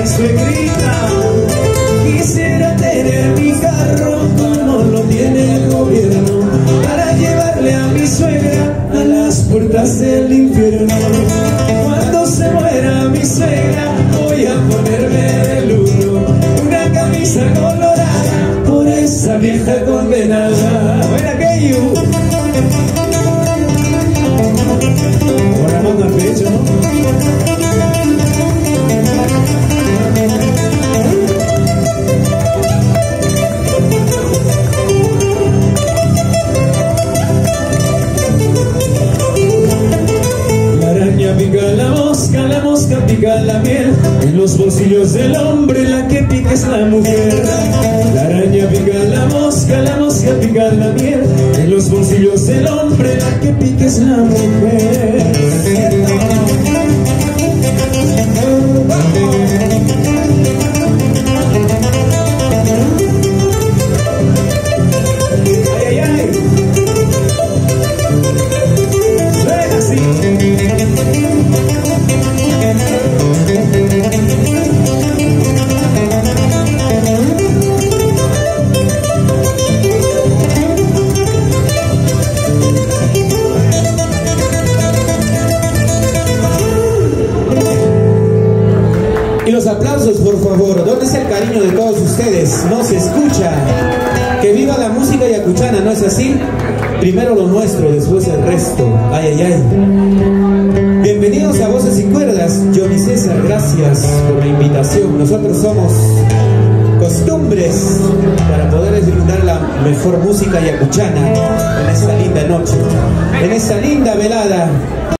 Ay, suegrita, quisiera tener mi carro como lo tiene el gobierno, para llevarle a mi suegra a las puertas del infierno. Cuando se muera mi suegra voy a ponerme de luto, una camisa colorada por esa vieja condenada. Buena que you. Con la mano al pecho, ¿no? La mosca pica la miel, en los bolsillos del hombre la que pica es la mujer. La araña pica la mosca pica la miel, en los bolsillos del hombre la que pica es la mujer. Ay, ay, ay. Suena así. Y los aplausos, por favor. ¿Dónde está el cariño de todos ustedes? No se escucha. Que viva la música yacuchana, ¿no es así? Primero lo nuestro, después el resto. Ay, ay, ay. Bienvenidos a Voces y Cuerdas. Johnny César, gracias por la invitación. Nosotros somos Costumbres, para poderles brindar la mejor música yacuchana en esta linda noche, en esta linda velada.